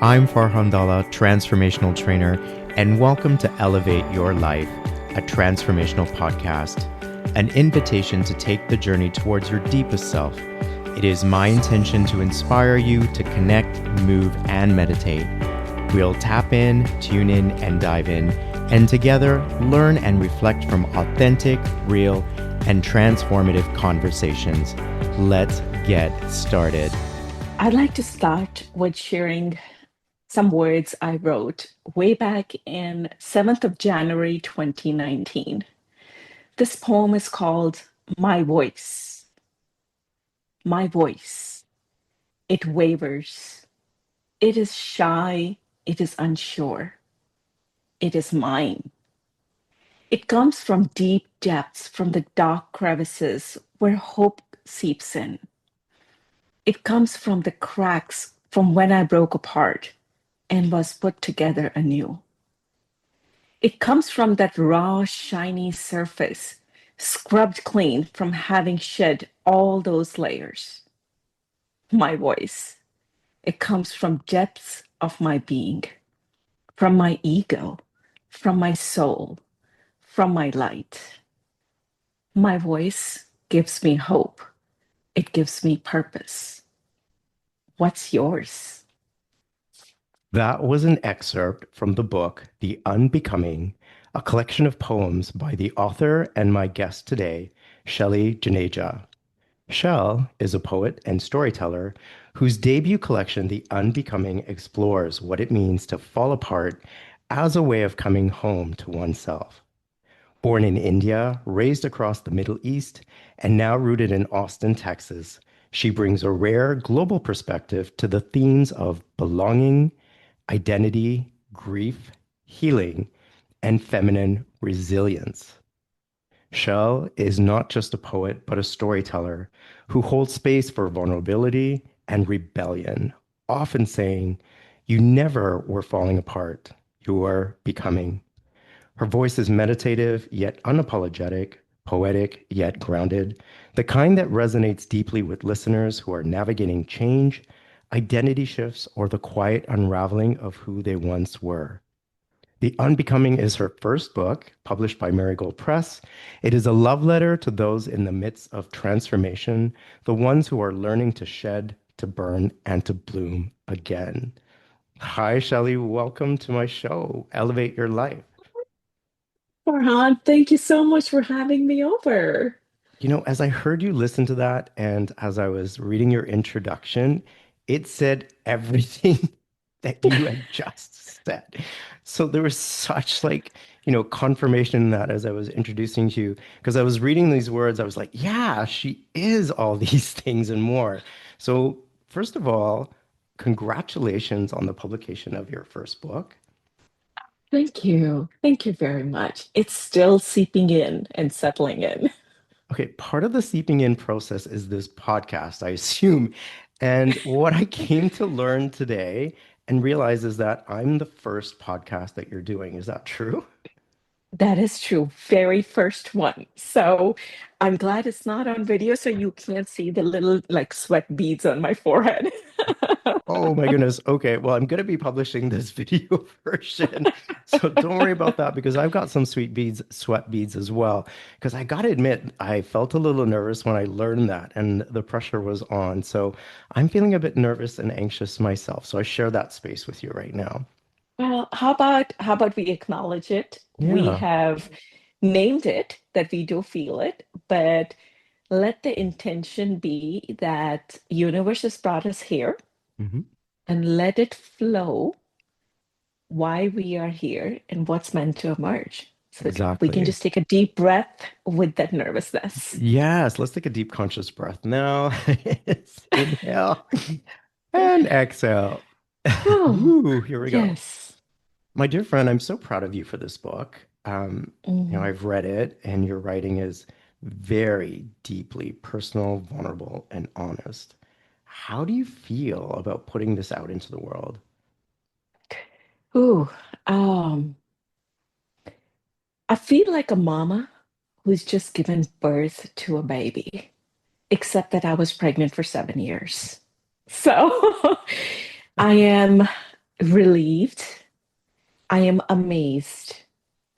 I'm Farhandala, transformational trainer, and welcome to Elevate Your Life, a transformational podcast, an invitation to take the journey towards your deepest self. It is my intention to inspire you to connect, move, and meditate. We'll tap in, tune in, and dive in, and together learn and reflect from authentic, real, and transformative conversations. Let's get started. I'd like to start with sharing some words I wrote way back in 7th of January 2019. This poem is called My Voice. My voice. It wavers. It is shy. It is unsure. It is mine. It comes from deep depths, from the dark crevices where hope seeps in. It comes from the cracks from when I broke apart and was put together anew. It comes from that raw, shiny surface, scrubbed clean from having shed all those layers. My voice. It comes from depths of my being, from my ego, from my soul, from my light. My voice gives me hope. It gives me purpose. What's yours? That was an excerpt from the book, The Unbecoming, a collection of poems by the author and my guest today, Shaillee Juneja. Shaill is a poet and storyteller whose debut collection, The Unbecoming, explores what it means to fall apart as a way of coming home to oneself. Born in India, raised across the Middle East, and now rooted in Austin, Texas, she brings a rare global perspective to the themes of belonging, identity, grief, healing, and feminine resilience. Shaill is not just a poet, but a storyteller who holds space for vulnerability and rebellion, often saying, "You never were falling apart, you were becoming." Her voice is meditative, yet unapologetic, poetic, yet grounded, the kind that resonates deeply with listeners who are navigating change, identity shifts, or the quiet unraveling of who they once were. The Unbecoming is her first book, published by Marigold Press. It is a love letter to those in the midst of transformation, the ones who are learning to shed, to burn, and to bloom again. Hi, Shaillee. Welcome to my show, Elevate Your Life. Farhan, thank you so much for having me over. As I heard you listen to that and as I was reading your introduction, it said everything that you had just said. So there was such confirmation in that as I was introducing you, because I was reading these words, I was like, yeah, she is all these things and more. So first of all, congratulations on the publication of your first book. Thank you. Thank you very much. It's still seeping in and settling in. Okay, part of the seeping in process is this podcast, I assume. And what I came to learn today and realize is that I'm the first podcast that you're doing. Is that true? That is true. Very first one. So I'm glad it's not on video so you can't see the little like sweat beads on my forehead. Oh my goodness. Okay, well, I'm going to be publishing this video version. So don't worry about that because I've got some sweet beads, sweat beads as well. Because I got to admit, I felt a little nervous when I learned that and the pressure was on. So I'm feeling a bit nervous and anxious myself. So I share that space with you right now. Well, how about we acknowledge it? We Yeah. have named it that we do feel it, but let the intention be that universe has brought us here Mhm. and let it flow why we are here and what's meant to emerge. So we can Exactly. just take a deep breath with that nervousness. Yes, let's take a deep conscious breath now. Inhale and exhale. Oh, Woo, here we go. yes. My dear friend, I'm so proud of you for this book. Mm. I've read it, and your writing is very deeply personal, vulnerable, and honest. How do you feel about putting this out into the world? Ooh, um, I feel like a mama who's just given birth to a baby, except that I was pregnant for 7 years. So I am relieved. I am amazed.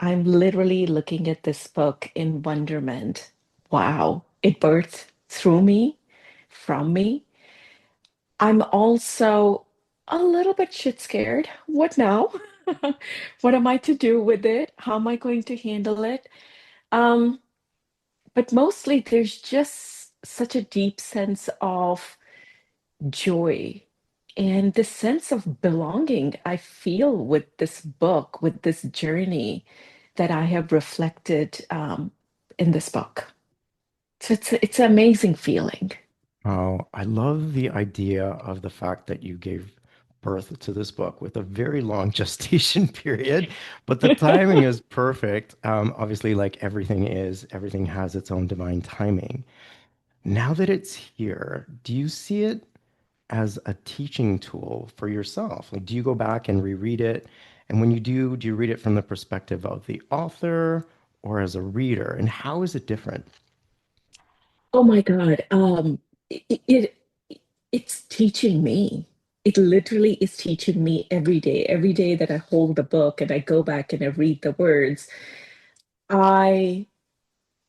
I'm literally looking at this book in wonderment. Wow, it birthed through me, from me. I'm also a little bit shit scared. What now? What am I to do with it? How am I going to handle it? Um, but mostly there's just such a deep sense of joy and this sense of belonging I feel with this book, with this journey that I have reflected in this book. So it's an amazing feeling. Oh, I love the idea of the fact that you gave birth to this book with a very long gestation period, but the timing is perfect. Obviously, like everything is, everything has its own divine timing. Now that it's here, do you see it as a teaching tool for yourself? Like, do you go back and reread it? And when you do you read it from the perspective of the author or as a reader? And how is it different? Oh my God. It it's teaching me. It literally is teaching me every day. Every day that I hold the book and I go back and I read the words, I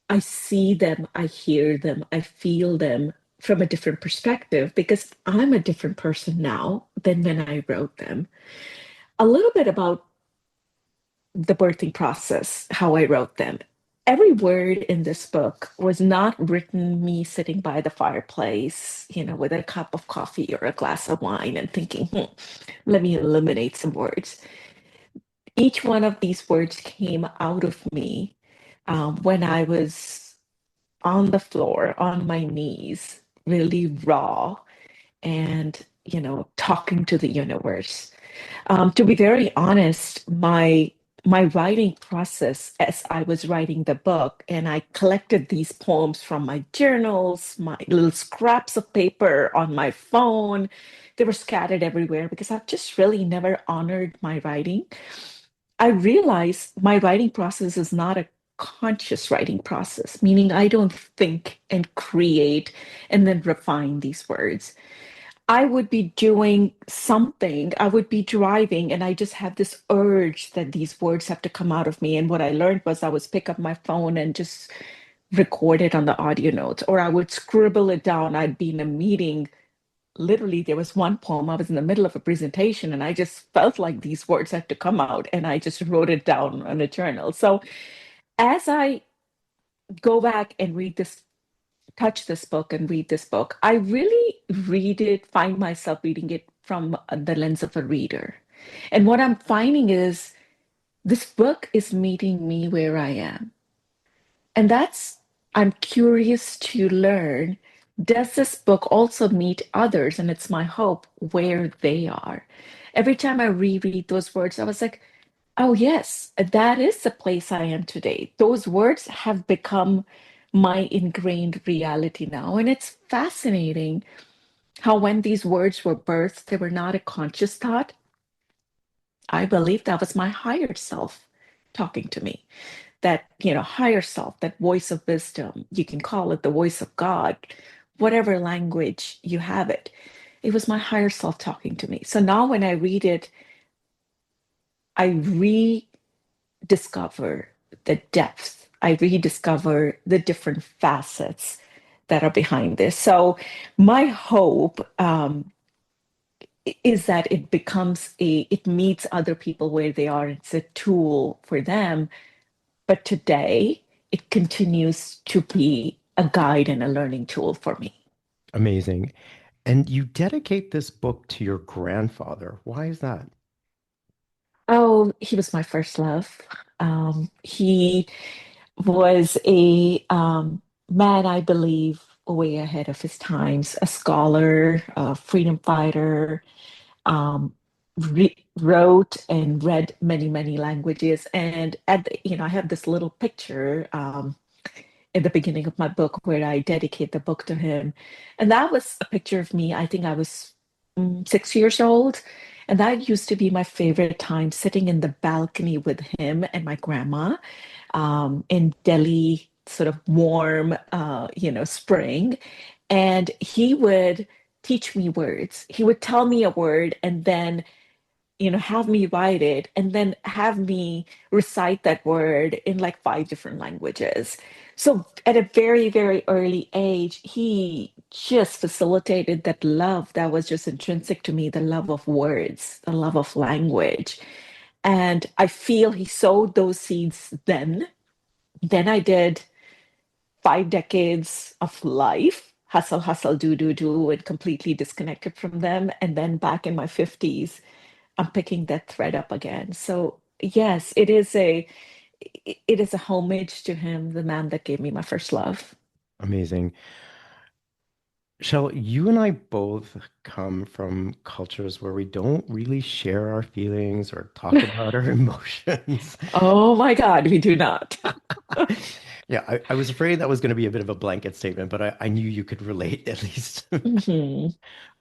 I see them, I hear them, I feel them from a different perspective because I'm a different person now than when I wrote them. A little bit about the birthing process, how I wrote them. Every word in this book was not written me sitting by the fireplace, with a cup of coffee or a glass of wine and thinking, let me eliminate some words. Each one of these words came out of me when I was on the floor, on my knees, really raw and, talking to the universe. To be very honest, my writing process as I was writing the book, and I collected these poems from my journals, my little scraps of paper on my phone. They were scattered everywhere because I've just really never honored my writing. I realized my writing process is not a conscious writing process, meaning I don't think and create and then refine these words. I would be doing something, I would be driving, and I just have this urge that these words have to come out of me. And what I learned was I would pick up my phone and just record it on the audio notes, or I would scribble it down. I'd be in a meeting. Literally, there was one poem, I was in the middle of a presentation, and I just felt like these words had to come out, and I just wrote it down on a journal. So as I go back and touch this book and read this book, I really find myself reading it from the lens of a reader. And what I'm finding is this book is meeting me where I am. And I'm curious to learn, does this book also meet others? And it's my hope where they are. Every time I reread those words, I was like, oh, yes, that is the place I am today. Those words have become my ingrained reality now. And it's fascinating how, when these words were birthed, they were not a conscious thought. I believe that was my higher self talking to me. That, higher self, that voice of wisdom, you can call it the voice of God, whatever language you have it. It was my higher self talking to me. So now when I read it, I rediscover the depth. I rediscover the different facets that are behind this. So my hope is that it meets other people where they are. It's a tool for them. But today, it continues to be a guide and a learning tool for me. Amazing. And you dedicate this book to your grandfather. Why is that? Oh, he was my first love. He was a man, I believe, way ahead of his times, a scholar, a freedom fighter, wrote and read many, many languages. And I have this little picture in the beginning of my book where I dedicate the book to him. And that was a picture of me. I think I was 6 years old. And that used to be my favorite time, sitting in the balcony with him and my grandma in Delhi, sort of warm, spring. And he would teach me words. He would tell me a word, and then have me write it and then have me recite that word in like five different languages. So at a very, very early age, he just facilitated that love that was just intrinsic to me, the love of words, the love of language. And I feel he sowed those seeds then. Then I did 5 decades of life, hustle, hustle, do, and completely disconnected from them. And then back in my 50s, I'm picking that thread up again. So yes, it is a homage to him, the man that gave me my first love. Amazing. Shell, you and I both come from cultures where we don't really share our feelings or talk about our emotions. Oh my God, we do not. Yeah, I was afraid that was going to be a bit of a blanket statement, but I knew you could relate at least. Mhm.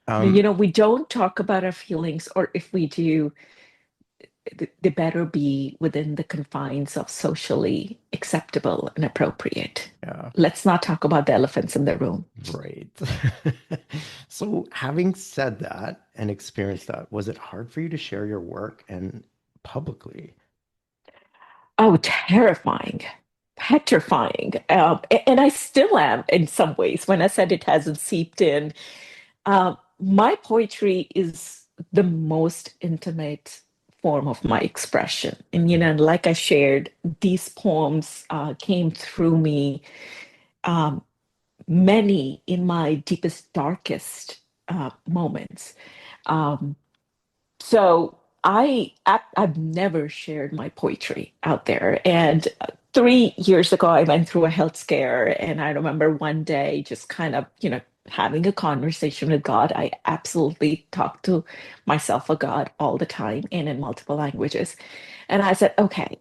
Um, We don't talk about our feelings, or if we do, they better be within the confines of socially acceptable and appropriate. yeah, Let's not talk about the elephants in the room. right. So, having said that and experienced that, was it hard for you to share your work and publicly? Oh, terrifying, petrifying. And I still am in some ways when I said it hasn't seeped in. My poetry is the most intimate form of my expression. And, like I shared, these poems came through me, um, many in my deepest, darkest moments. Um, So I've never shared my poetry out there. And 3 years ago, I went through a health scare, and I remember one day just kind of, having a conversation with God. I absolutely talk to myself or God all the time and in multiple languages. And I said, okay,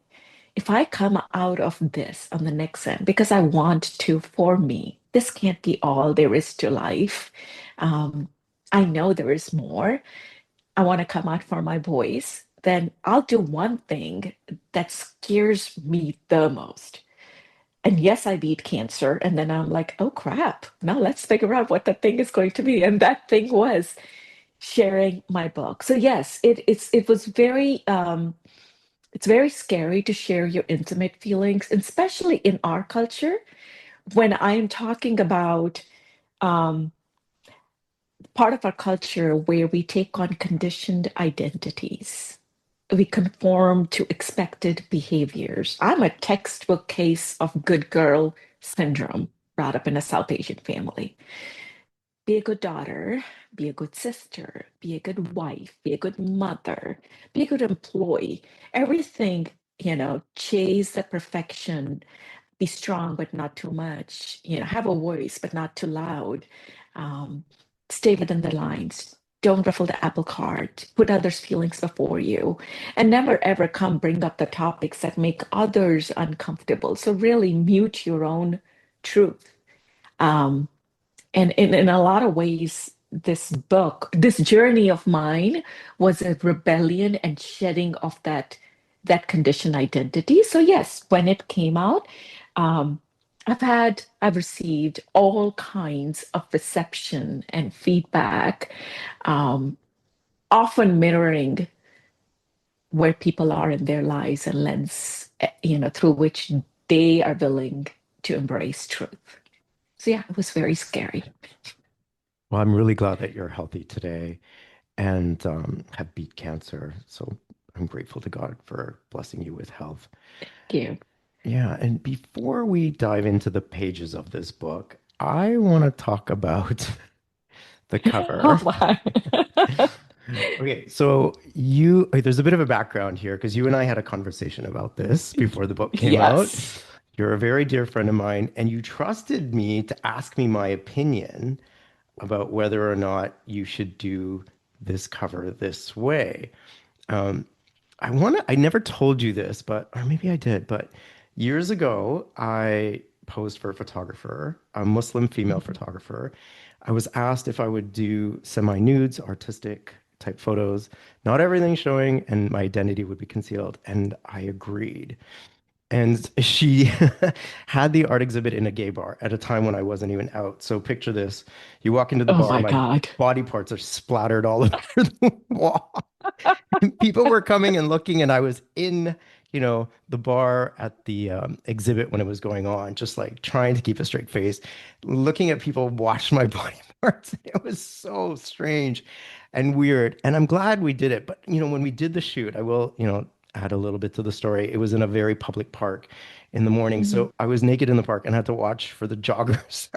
if I come out of this on the next end, because I want to, for me, this can't be all there is to life. Um, I know there is more. I want to come out for my boys, then I'll do one thing that scares me the most. And yes, I beat cancer. And then I'm like, oh crap. Now let's figure out what the thing is going to be. And that thing was sharing my book. So yes, it was very it's very scary to share your intimate feelings, especially in our culture when I'm talking about um part of our culture where we take on conditioned identities. We conform to expected behaviors. I'm a textbook case of good girl syndrome brought up in a South Asian family. Be a good daughter, be a good sister, be a good wife, be a good mother, be a good employee. Everything, chase the perfection, be strong, but not too much, have a voice, but not too loud. Um, Stay within the lines. Don't ruffle the apple cart. Put others' feelings before you. And never ever come bring up the topics that make others uncomfortable. So really mute your own truth. Um, and in a lot of ways, this book, this journey of mine was a rebellion and shedding of that conditioned identity. So yes, when it came out, um, I've received all kinds of reception and feedback, um, often mirroring where people are in their lives and lens, through which they are willing to embrace truth. So yeah, it was very scary. Well, I'm really glad that you're healthy today and have beat cancer. So I'm grateful to God for blessing you with health. Thank you. Yeah, and before we dive into the pages of this book, I want to talk about the Oh, cover. wow. Okay, so there's a bit of a background here because you and I had a conversation about this before the book came out. Yes. You're a very dear friend of mine, and you trusted me to ask me my opinion about whether or not you should do this cover this way. Um, I never told you this, but, or maybe I did, but years ago, I posed for a photographer, a Muslim female Mhm. photographer. I was asked if I would do semi-nudes, artistic type photos, not everything showing, and my identity would be concealed. And I agreed. And she had the art exhibit in a gay bar at a time when I wasn't even out. So picture this. You walk into the Oh bar, my my God. body parts are splattered all over the wall. People were coming and looking, and I was in, the bar at the exhibit when it was going on, just like trying to keep a straight face, looking at people watch my body parts. It was so strange and weird. And I'm glad we did it. But, when we did the shoot, I will, add a little bit to the story. It was in a very public park in the morning. Mhm. So I was naked in the park and had to watch for the joggers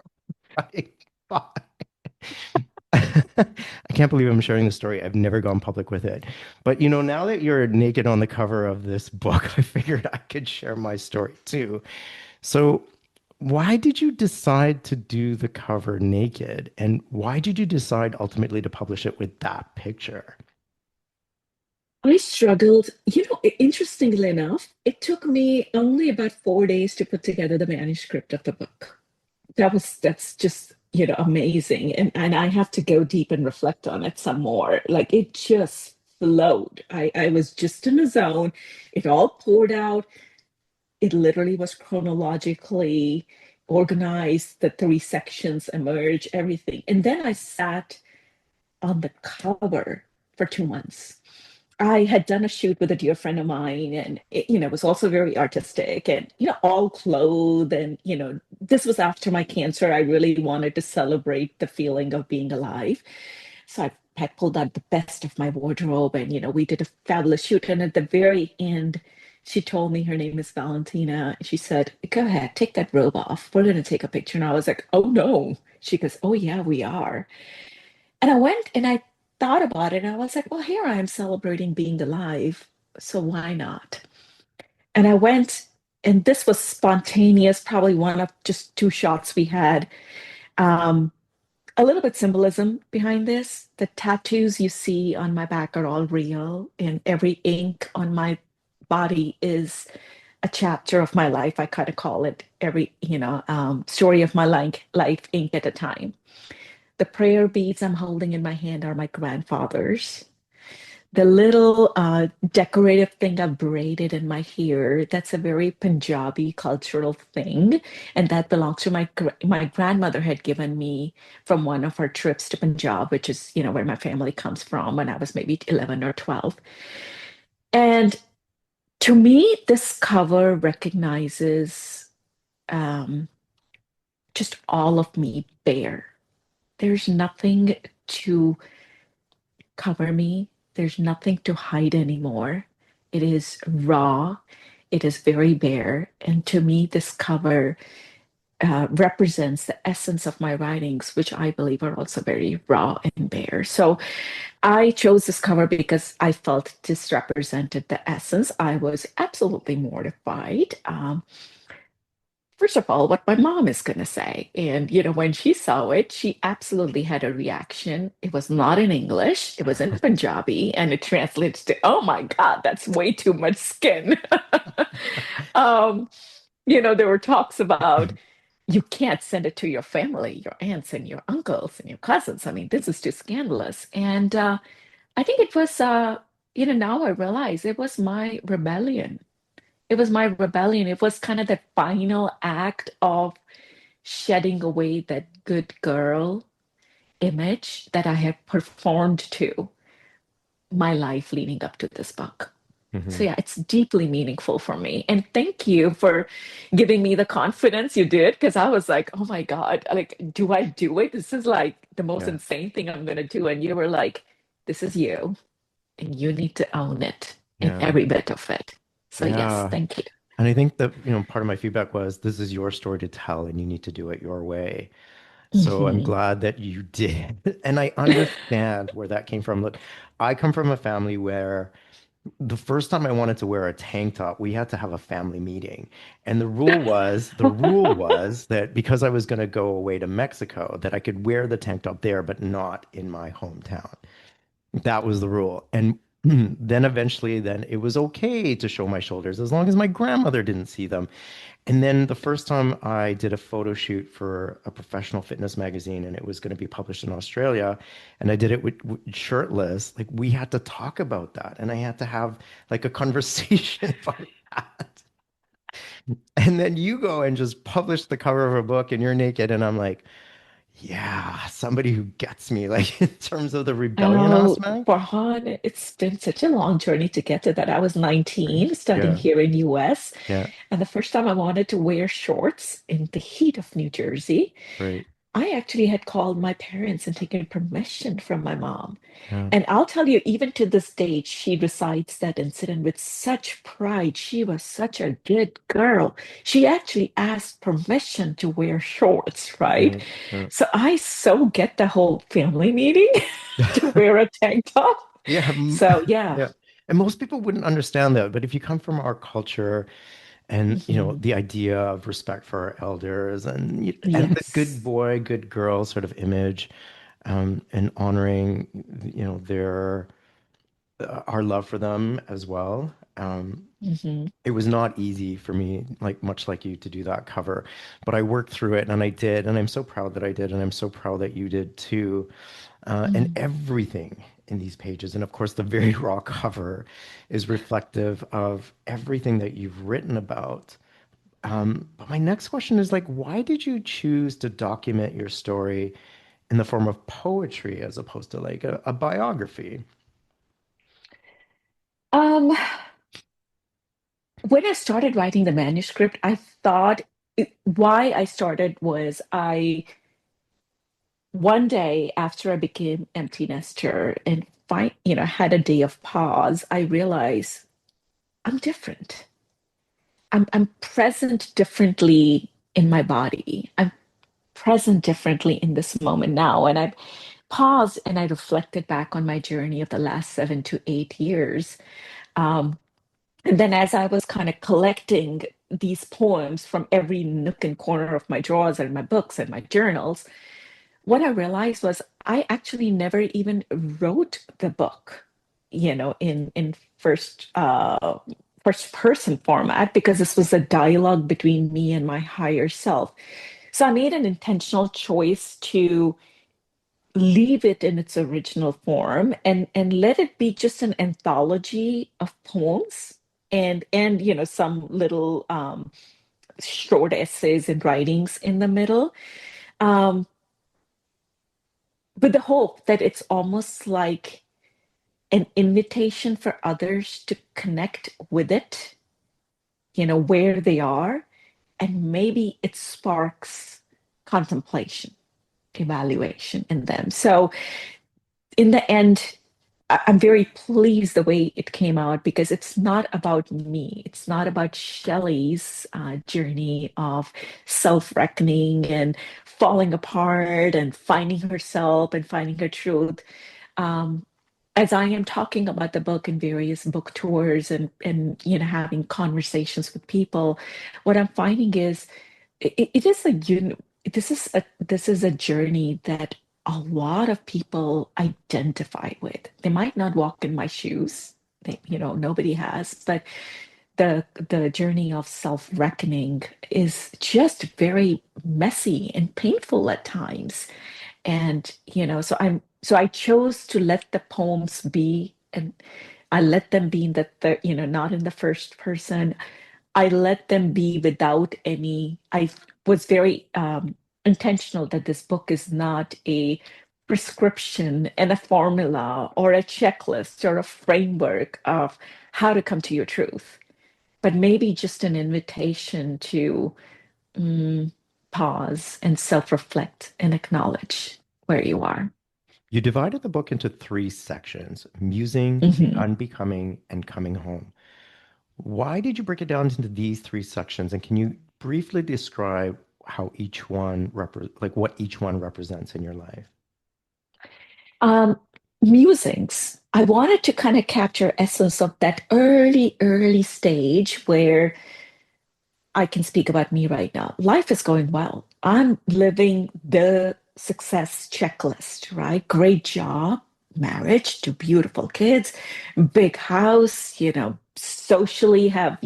running by. I can't believe I'm sharing this story. I've never gone public with it. But now that you're naked on the cover of this book, I figured I could share my story too. So, why did you decide to do the cover naked? And why did you decide ultimately to publish it with that picture? I struggled. Interestingly enough, it took me only about 4 days to put together the manuscript of the book. That's just, amazing. And I have to go deep and reflect on it some more. Like it just flowed. I was just in a zone. It all poured out. It literally was chronologically organized. The three sections emerged, everything. And then I sat on the cover for 2 months. I had done a shoot with a dear friend of mine, and it was also very artistic and all clothed. And this was after my cancer. I really wanted to celebrate the feeling of being alive. So I had pulled out the best of my wardrobe, and we did a fabulous shoot. And at the very end, she told me her name is Valentina. She said, "Go ahead, take that robe off. We're going to take a picture." And I was like, "Oh no." She goes, "Oh yeah, we are." And I went and I thought about it. And I was like, well, here I am celebrating being alive. So why not? And I went, and this was spontaneous, probably one of just two shots we had. Um, a little bit symbolism behind this. The tattoos you see on my back are all real, and every ink on my body is a chapter of my life. I kind of call it every, story of my life ink at a time. The prayer beads I'm holding in my hand are my grandfather's. The little decorative thing I've braided in my hair, that's a very Punjabi cultural thing. And that belongs to my grandmother had given me from one of her trips to Punjab, which is, where my family comes from when I was maybe 11 or 12. And to me, this cover recognizes um, just all of me bare. There's nothing to cover me. There's nothing to hide anymore. It is raw. It is very bare. And to me, this cover represents the essence of my writings, which I believe are also very raw and bare. So I chose this cover because I felt this represented the essence. I was absolutely mortified. First of all, what my mom is going to say. And, when she saw it, she absolutely had a reaction. It was not in English, it was in Punjabi, and it translates to, oh my God, that's way too much skin. um, there were talks about you can't send it to your family, your aunts and your uncles and your cousins. I mean, this is too scandalous. And I think it was, now I realize it was my rebellion. It was my rebellion. It was kind of the final act of shedding away that good girl image that I had performed to my life leading up to this book. So Mhm. yeah, it's deeply meaningful for me. And thank you for giving me the confidence you did, because I was like, oh my God, like, do I do it? This is like the most Yeah. insane thing I'm gonna do. And you were like, this is you, and you need to own it in Yeah. every bit of it. So yes, Yeah. thank you. And I think that, part of my feedback was this is your story to tell and you need to do it your way. So I'm Mhm. glad that you did. And I understand where that came from. Look, I come from a family where the first time I wanted to wear a tank top, we had to have a family meeting. And the rule was that because I was going to go away to Mexico, that I could wear the tank top there, but not in my hometown. That was the rule. And then eventually, then it was okay to show my shoulders as long as my grandmother didn't see them. And then the first time I did a photo shoot for a professional fitness magazine, and it was going to be published in Australia, and I did it with shirtless, like we had to talk about that, and I had to have like a conversation about that. And then you go and just publish the cover of a book, and you're naked, and I'm like, Yeah, somebody who gets me, like in terms of the rebellion Oh, aspect, Farhan, it's been such a long journey to get to that. I was right? 19 studying Yeah, here in US, yeah, and the first time I wanted to wear shorts in the heat of New Jersey, right. I actually had called my parents and taken permission from my mom. Yeah, And I'll tell you, even to this day, she recites that incident with such pride. She was such a good girl. She actually asked permission to wear shorts, right? yeah, yeah. So I so get the whole family meeting to wear a tank top. Yeah, So yeah. yeah. And most people wouldn't understand that, but if you come from our culture and Mhm. the idea of respect for our elders and the good Yes. boy, good girl sort of image, and honoring their our love for them as well. Hmm. It was not easy for me, like much like you, to do that cover, but I worked through it and I did, and I'm so proud that I did, and I'm so proud that you did too. And Hmm. everything in these pages, and of course, the very raw cover is reflective of everything that you've written about. But my next question is like, why did you choose to document your story in the form of poetry as opposed to like a biography? Um, when I started writing the manuscript, I thought why I started was I one day after I became empty nester and had a day of pause, I realized I'm different. I'm present differently in my body. I'm present differently in this moment now. And I paused and I reflected back on my journey of the last 7 to 8 years. Um, and then as I was kind of collecting these poems from every nook and corner of my drawers and my books and my journals, what I realized was I actually never even wrote the book, in first person format because this was a dialogue between me and my higher self. So I made an intentional choice to leave it in its original form and let it be just an anthology of poems and some little short essays and writings in the middle. Um, with the hope that it's almost like an invitation for others to connect with it, where they are, and maybe it sparks contemplation, evaluation in them. So, in the end, I'm very pleased the way it came out because it's not about me. It's not about Shelley's journey of self-reckoning and falling apart and finding herself and finding her truth. Um, as I am talking about the book in various book tours and having conversations with people, what I'm finding is it is this is a journey that a lot of people identify with. They might not walk in my shoes. Nobody has, but the journey of self-reckoning is just very messy and painful at times. And so I chose to let the poems be, and I let them be in not in the first person. I let them be without any. I was very intentional that this book is not a prescription and a formula or a checklist or a framework of how to come to your truth, but maybe just an invitation to mm, pause and self-reflect and acknowledge where you are. You divided the book into three sections: musing, the Mhm. unbecoming, and coming home. Why did you break it down into these three sections? And can you briefly describe how each one like what each one represents in your life? Um, Musings. I wanted to kind of capture essence of that early stage where I can speak about me right now. Life is going well. I'm living the success checklist, right? Great job, marriage, two beautiful kids, big house, socially have,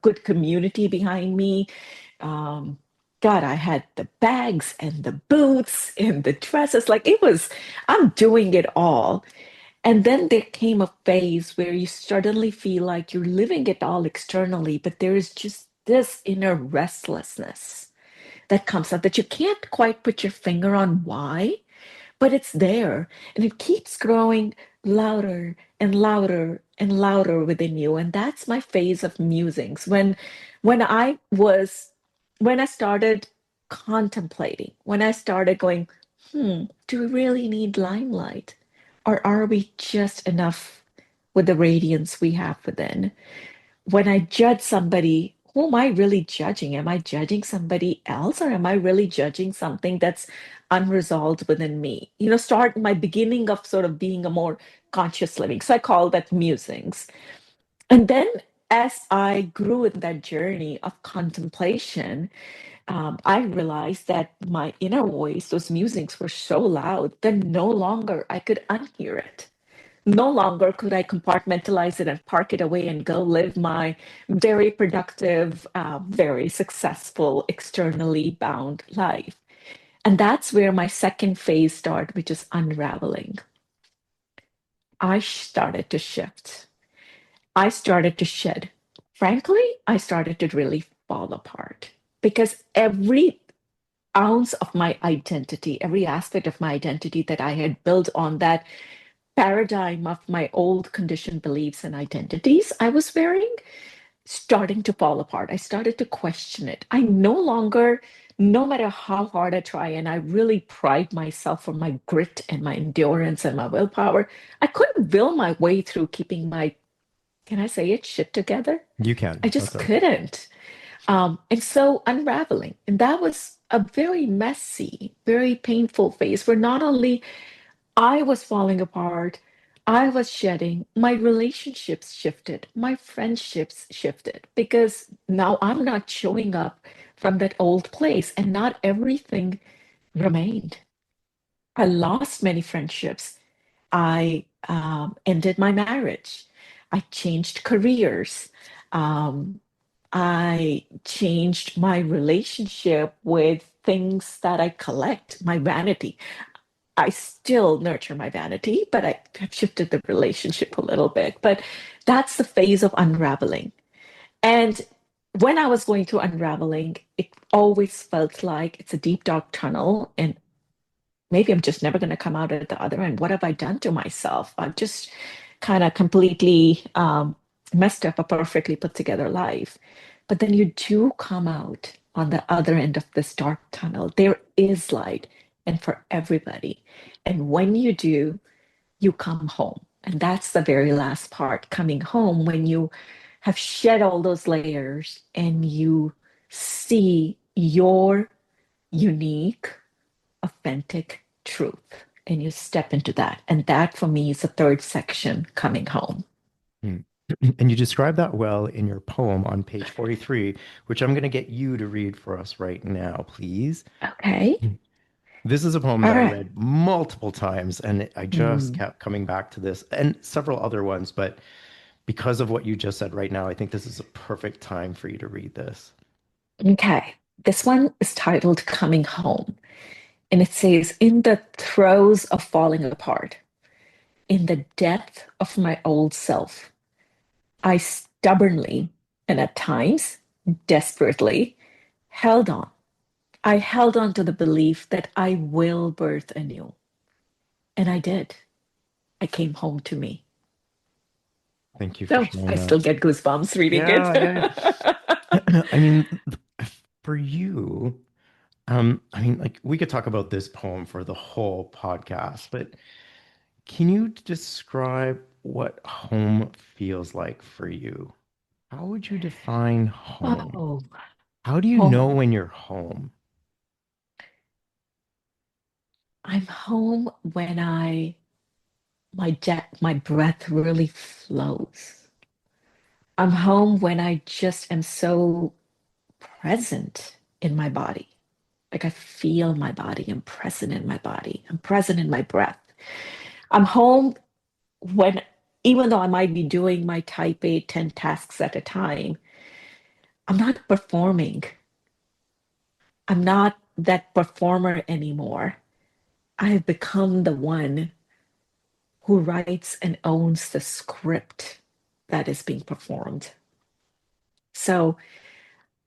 good community behind me. Um, God, I had the bags and the boots and the dresses. Like I'm doing it all. And then there came a phase where you suddenly feel like you're living it all externally, but there is just this inner restlessness. that comes up that you can't quite put your finger on why, but it's there and it keeps growing louder and louder and louder within you. And that's my phase of musings. When I was when I started contemplating, when I started going, do we really need limelight? Or are we just enough with the radiance we have within? When I judge somebody, who am I really judging? Am I judging somebody else or am I really judging something that's unresolved within me? Start my beginning of sort of being a more conscious living. So I call that musings. And then as I grew in that journey of contemplation, I realized that my inner voice, those musings were so loud that no longer I could unhear it. No longer could I compartmentalize it and park it away and go live my very productive, very successful, externally bound life. And that's where my second phase started, which is unraveling. I started to shift. I started to shed. Frankly, I started to really fall apart because every ounce of my identity, every aspect of my identity that I had built on that paradigm of my old conditioned beliefs and identities I was wearing starting to fall apart. I started to question it. I no longer, no matter how hard I try, and I really pride myself for my grit and my endurance and my willpower, I couldn't will my way through keeping my, can I say it, shit together? You I can. That's just right. couldn't. And so unraveling. And that was a very messy, very painful phase where not only I was falling apart. I was shedding. My relationships shifted. My friendships shifted because now I'm not showing up from that old place and not everything remained. I lost many friendships. I ended my marriage. I changed careers. Um, I changed my relationship with things that I collect, my vanity. I still nurture my vanity, but I have shifted the relationship a little bit. But that's the phase of unraveling. And when I was going through unraveling, it always felt like it's a deep, dark tunnel. And maybe I'm just never going to come out at the other end. What have I done to myself? I've just kind of completely messed up a perfectly put together life. But then you do come out on the other end of this dark tunnel. There is light, and for everybody. And when you do, you come home. And that's the very last part, coming home when you have shed all those layers and you see your unique, authentic truth. And you step into that. And that for me is the third section, coming home. Hmm. And you describe that well in your poem on page 43, which I'm going to get you to read for us right now, please. Okay. This is a poem All that I right. read multiple times, and I just Mm, kept coming back to this and several other ones. But because of what you just said right now, I think this is a perfect time for you to read this. okay. This one is titled Coming Home. And it says, in the throes of falling apart, in the death of my old self, I stubbornly and at times desperately held on. I held on to the belief that I will birth anew. And I did. I came home to me. Thank you for So sharing I that. still get goosebumps reading it. Yeah, yeah. I mean, for you, I mean, like we could talk about this poem for the whole podcast, but can you describe what home feels like for you? How would you define home? Oh, How do you know home. when you're home? I'm home when my breath really flows. I'm home when I just am so present in my body. Like I feel my body. I'm present in my body. I'm present in my breath. I'm home when, even though I might be doing my type A 10 tasks at a time, I'm not performing. I'm not that performer anymore. I have become the one who writes and owns the script that is being performed. So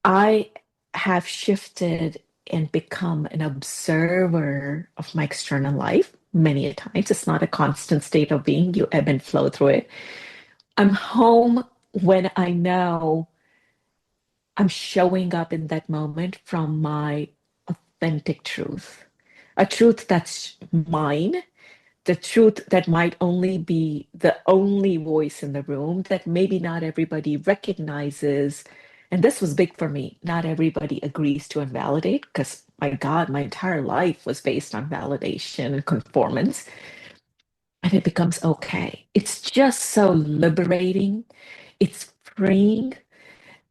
I have shifted and become an observer of my external life many a times. It's not a constant state of being. You ebb and flow through it. I'm home when I know I'm showing up in that moment from my authentic truth, a truth that's mine, the truth that might only be the only voice in the room that maybe not everybody recognizes. And this was big for me. Not everybody agrees to invalidate because, my God, my entire life was based on validation and conformance. And it becomes okay. It's just so liberating. It's freeing.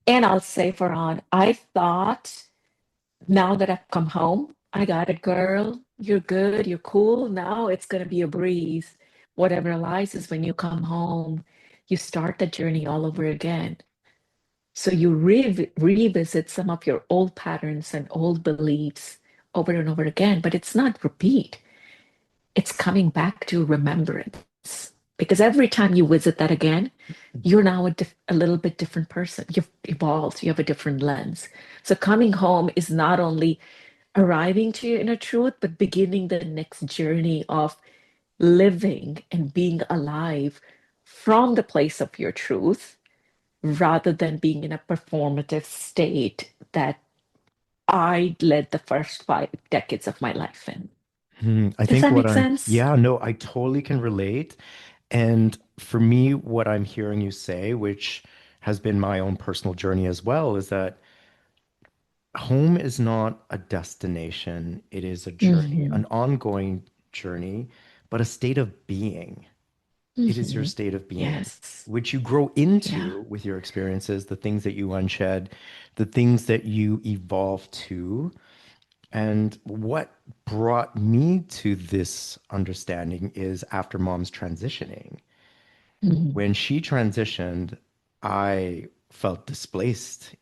And I'll say, Farhan, I thought now that I've come home, I got it, girl. You're good. You're cool. Now it's going to be a breeze. Whatever lies is when you come home, you start the journey all over again. So you revisit some of your old patterns and old beliefs over and over again, but it's not repeat. It's coming back to remembrance. Because every time you visit that again, you're now a little bit different person. You've evolved, you have a different lens. So coming home is not only arriving to your inner truth, but beginning the next journey of living and being alive from the place of your truth rather than being in a performative state that I led the first 5 decades of my life in. I Does think that make sense? yeah, no, I totally can relate. And for me, what I'm hearing you say, which has been my own personal journey as well, is that home is not a destination. It is a journey, Hmm. an ongoing journey, but a state of being. It is your Hmm. state of being, Yes. which you grow Yeah. into with your experiences, the things that you unshed, the things that you evolve to. And what brought me to this understanding is after mom's transitioning. Hmm. When she transitioned, I felt displaced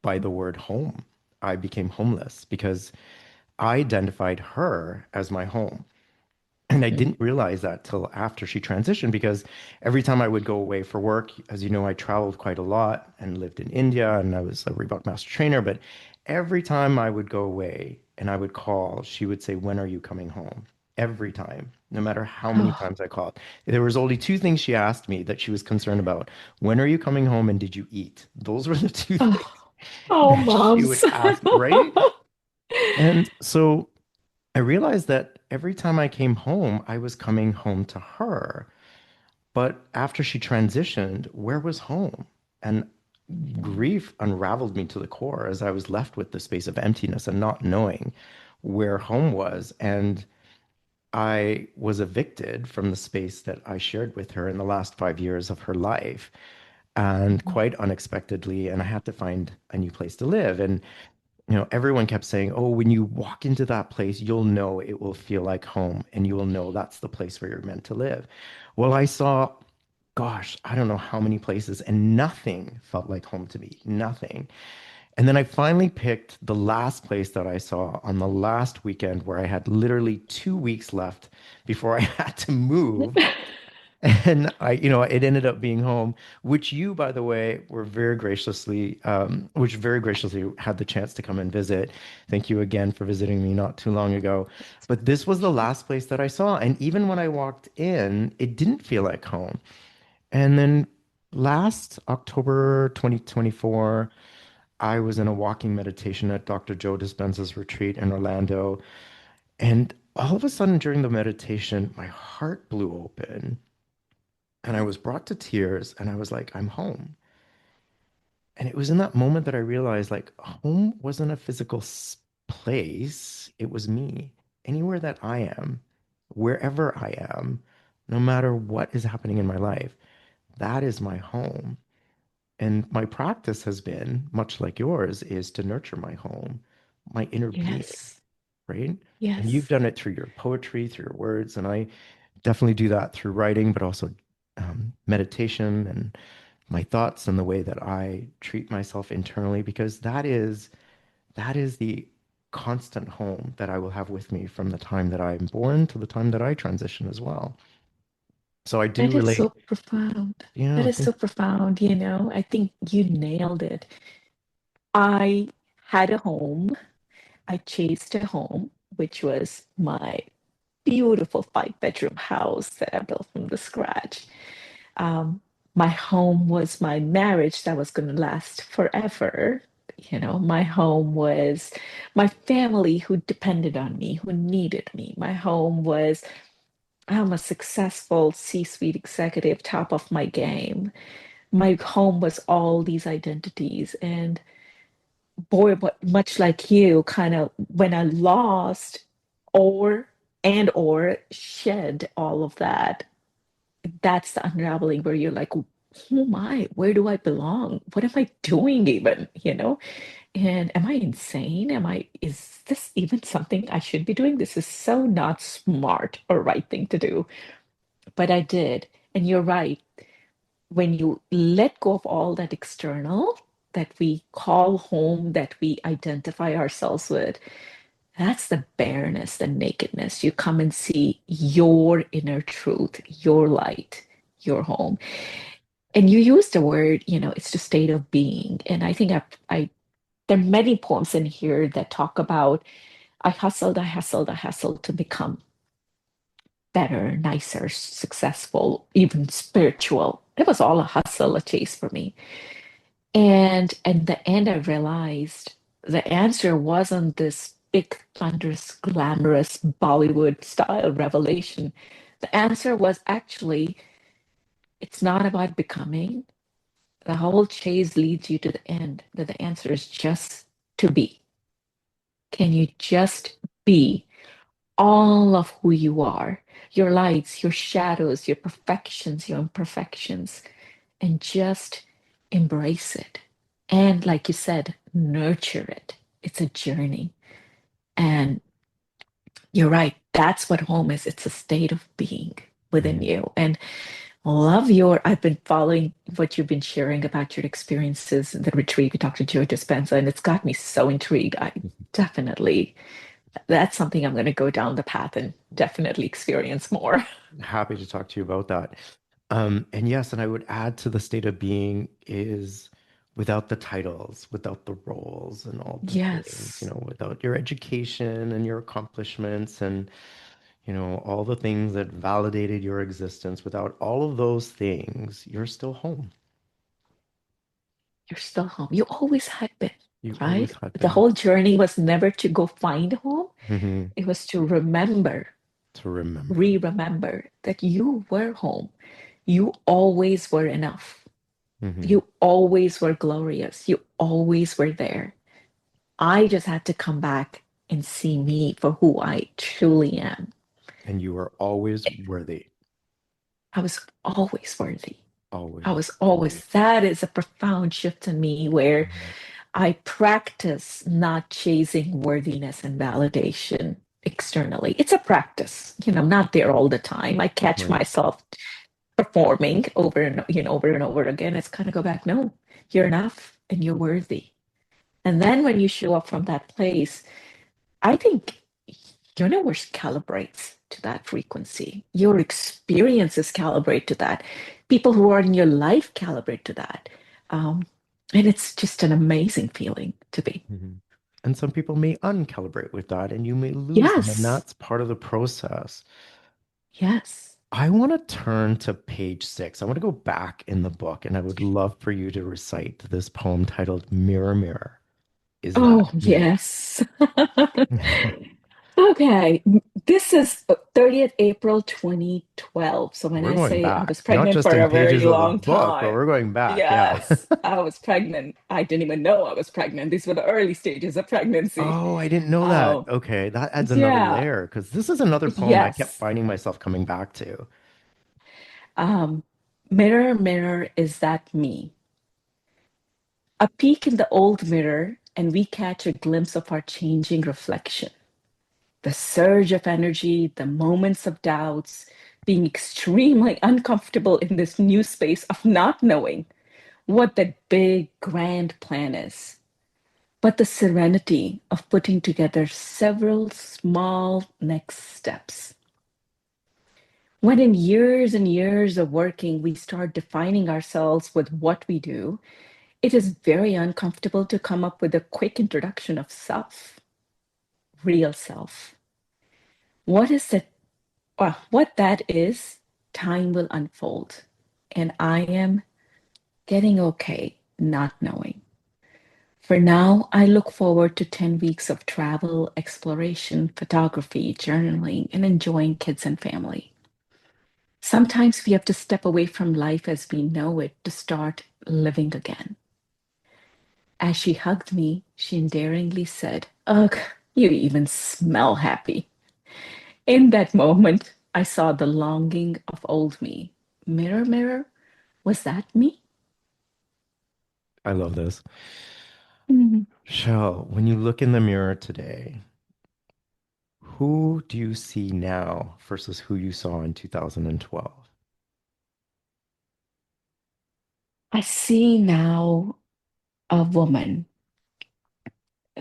by the word home. I became homeless because I identified her as my home. And I Hmm. didn't realize that till after she transitioned because every time I would go away for work, as you know, I traveled quite a lot and lived in India and I was a Reebok master trainer. But every time I would go away and I would call, she would say, "When are you coming home?" Every time, no matter how many Oh, times I called. There was only two things she asked me that she was concerned about. When are you coming home and did you eat? Those were the two things oh, oh, that she moms. would ask, right? And so I realized that every time I came home, I was coming home to her. But after she transitioned, where was home? And grief unraveled me to the core as I was left with the space of emptiness and not knowing where home was. And I was evicted from the space that I shared with her in the last 5 years of her life, and quite unexpectedly. And I had to find a new place to live. And everyone kept saying, "Oh, when you walk into that place, you'll know it will feel like home and you will know that's the place where you're meant to live." Well, I saw, gosh, I don't know how many places and nothing felt like home to me, nothing. And then I finally picked the last place that I saw on the last weekend where I had literally 2 weeks left before I had to move. And it ended up being home, which you, by the way, which very graciously had the chance to come and visit. Thank you again for visiting me not too long ago. But this was the last place that I saw. And even when I walked in, it didn't feel like home. And then last October 2024, I was in a walking meditation at Dr. Joe Dispenza's retreat in Orlando. And all of a sudden during the meditation, my heart blew open and I was brought to tears and I was like, I'm home. And it was in that moment that I realized like home wasn't a physical place, it was me. Anywhere that I am, wherever I am, no matter what is happening in my life, that is my home. And my practice has been, much like yours, is to nurture my home, my inner being, yes. right? And you've Yes. done it through your poetry, through your words, and I definitely do that through writing, but also meditation and my thoughts and the way that I treat myself internally, because that is the constant home that I will have with me from the time that I'm born to the time that I transition as well. So I do That is relate. so profound. That Yeah, is so profound, you know. I think you nailed it. I had a home. I chased a home, which was my beautiful 5 bedroom house that I built from the scratch. Um, my home was my marriage that was going to last forever. My home was my family who depended on me, who needed me. My home was, I'm a successful C-suite executive, top of my game. My home was all these identities. And boy, but much like you, kind of when I lost or or shed all of that, that's the unraveling where you're like, who am I? Where do I belong? What am I doing even? And am I insane? Is this even something I should be doing? This is so not smart or right thing to do. But I did. And you're right. When you let go of all that external that we call home, that we identify ourselves with, that's the bareness, the nakedness. You come and see your inner truth, your light, your home. And you use the word, it's the state of being. And I think there are many poems in here that talk about I hustled, I hustled to become better, nicer, successful, even spiritual. It was all a hustle, a chase for me. And at the end, I realized the answer wasn't this big, thunderous, glamorous Bollywood style revelation. The answer was actually, it's not about becoming. The whole chase leads you to the end, that the answer is just to be. Can you just be all of who you are? Your lights, your shadows, your perfections, your imperfections, and just embrace it. And like you said, nurture it. It's a journey. And you're right. That's what home is. It's a state of being within Mhm. you. And I've been following what you've been sharing about your experiences in the retreat. We talked to Joe Dispenza, and it's got me so intrigued. Definitely, that's something I'm going to go down the path and definitely experience more. Happy to talk to you about that. And yes, and I would add to the state of being is without the titles, without the roles and all the things, Yes, without your education and your accomplishments and, all the things that validated your existence, without all of those things, you're still home. you're still home. You always had been, You always right? had The been. whole journey was never to go find home. Hmm. It was to remember, To remember. re-remember that you were home. You always were enough. Hmm. You always were glorious. You always were there. I just had to come back and see me for who I truly am. And you are always worthy. I was always worthy. I Always was worthy. always, that is a profound shift in me where Mhm. I practice not chasing worthiness and validation externally. It's a practice. I'm not there all the time. I catch Right. myself performing over and over again. It's kind of go back, no, you're enough and you're worthy. And then when you show up from that place, I think universe calibrates to that frequency. Your experiences calibrate to that. People who are in your life calibrate to that. Um, and it's just an amazing feeling to be. Mhm. And some people may uncalibrate with that and you may lose them, and Yes, that's part of the process. yes. I want to turn to page 6. I want to go back in the book and I would love for you to recite this poem titled Mirror, Mirror. Is that Oh, me? yes. Okay, this is 30th April 2012. So when We're I going say I back, was not pregnant just for in a pages very of the long book, but time. we're going back. Yeah. Yes, I was pregnant. I didn't even know I was pregnant. These were the early stages of pregnancy. Oh, I didn't know that. Oh, Okay, that adds another yeah, layer because this is another poem I kept yes. finding myself coming back to. Um, Mirror, mirror, is that me? A peek in the old mirror, and we catch a glimpse of our changing reflection. The surge of energy, the moments of doubts, being extremely uncomfortable in this new space of not knowing what that big, grand plan is, but the serenity of putting together several small next steps. When in years and years of working, we start defining ourselves with what we do, it is very uncomfortable to come up with a quick introduction of self. real self. What is that? What that is, time will unfold. And I am getting okay not knowing. For now, I look forward to 10 weeks of travel, exploration, photography, journaling, and enjoying kids and family. Sometimes we have to step away from life as we know it to start living again. As she hugged me, she endearingly said, "Ugh, you even smell happy." In that moment, I saw the longing of old me. Mirror, mirror, was that me? I love this. Mhm. Shell, when you look in the mirror today, who do you see now versus who you saw in 2012? I see now a woman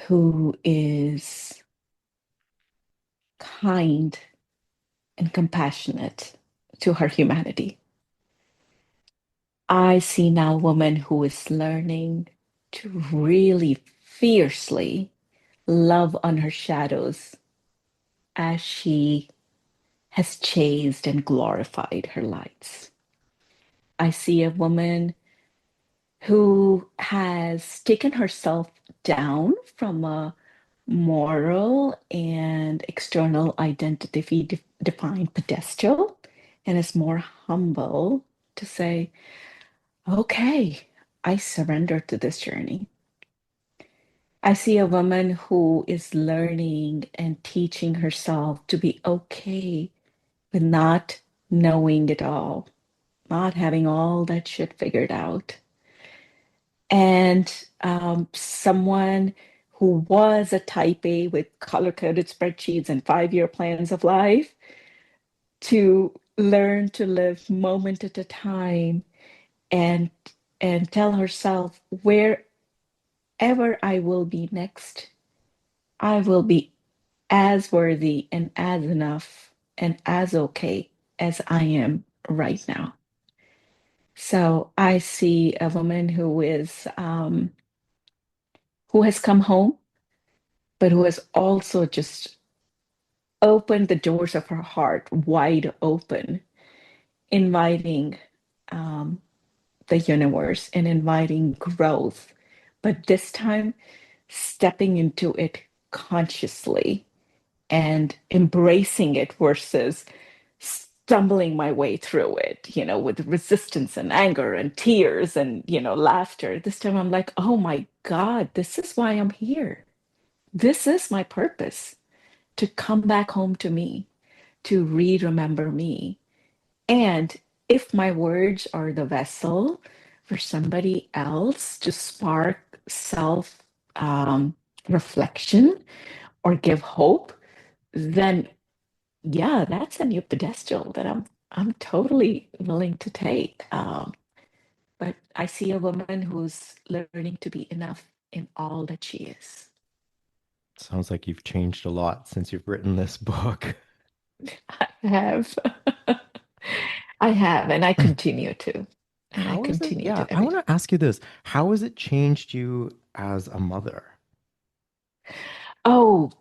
who is kind and compassionate to her humanity. I see now a woman who is learning to really fiercely love on her shadows as she has chased and glorified her lights. I see a woman who has taken herself down from a moral and external identity defined pedestal and is more humble to say, okay, I surrender to this journey. I see a woman who is learning and teaching herself to be okay with not knowing it all, not having all that shit figured out. And someone who was a type A with color coded spreadsheets and 5 year plans of life to learn to live moment at a time and tell herself wherever I will be next, I will be as worthy and as enough and as okay as I am right now. So I see a woman who has come home, but who has also just opened the doors of her heart wide open, inviting um, the universe and inviting growth, but this time stepping into it consciously and embracing it versus stumbling my way through it, with resistance and anger and tears and, laughter. This time I'm like, oh my God, this is why I'm here. This is my purpose to come back home to me, to remember me. And if my words are the vessel for somebody else to spark self reflection or give hope, then yeah, that's a new pedestal that I'm totally willing to take. But I see a woman who's learning to be enough in all that she is. Sounds like you've changed a lot since you've written this book. I have. I have, and I continue to. And I How is it? continue Yeah, to I every want day. to ask you this. How has it changed you as a mother? Oh,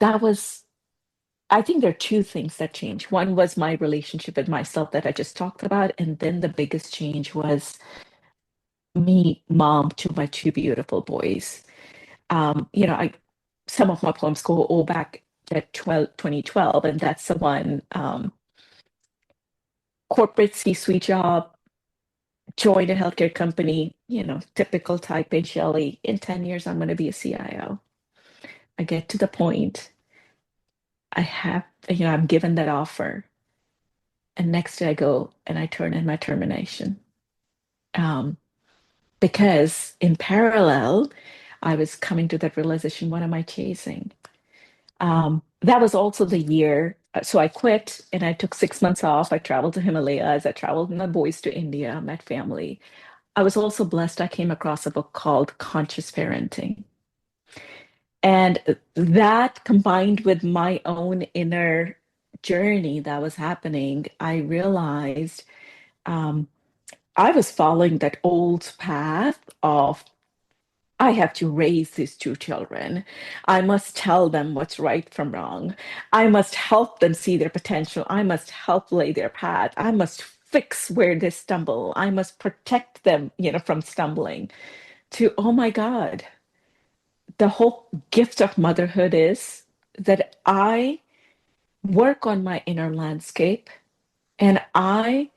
I think there are two things that changed. One was my relationship with myself that I just talked about. And then the biggest change was me, mom to my two beautiful boys. I some of my poems go all back at 2012, and that's the one corporate C-suite job, join a healthcare company, typical type in Shaillee. In 10 years, I'm going to be a CIO. I get to the point, I'm given that offer. And next day I go and I turn in my termination. Um, because in parallel, I was coming to that realization, what am I chasing? That was also the year. So I quit and I took 6 months off. I traveled to Himalayas. I traveled with my boys to India, met family. I was also blessed. I came across a book called Conscious Parenting. And that combined with my own inner journey that was happening, I realized um, I was following that old path of I have to raise these two children. I must tell them what's right from wrong. I must help them see their potential. I must help lay their path. I must fix where they stumble. I must protect them, from stumbling. To, oh my God, the whole gift of motherhood is that I work on my inner landscape and I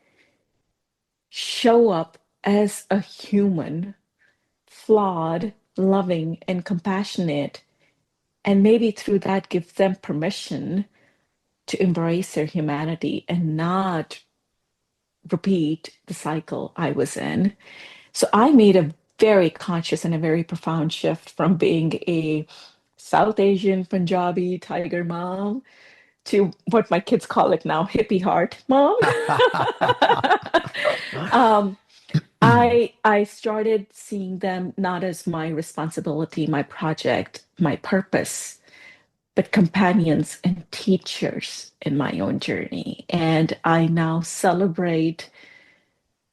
show up as a human, flawed, loving, and compassionate. And maybe through that, give them permission to embrace their humanity and not repeat the cycle I was in. So I made a very conscious and a very profound shift from being a South Asian Punjabi tiger mom to what my kids call it now, hippie heart mom. um, I started seeing them not as my responsibility, my project, my purpose, but companions and teachers in my own journey. And I now celebrate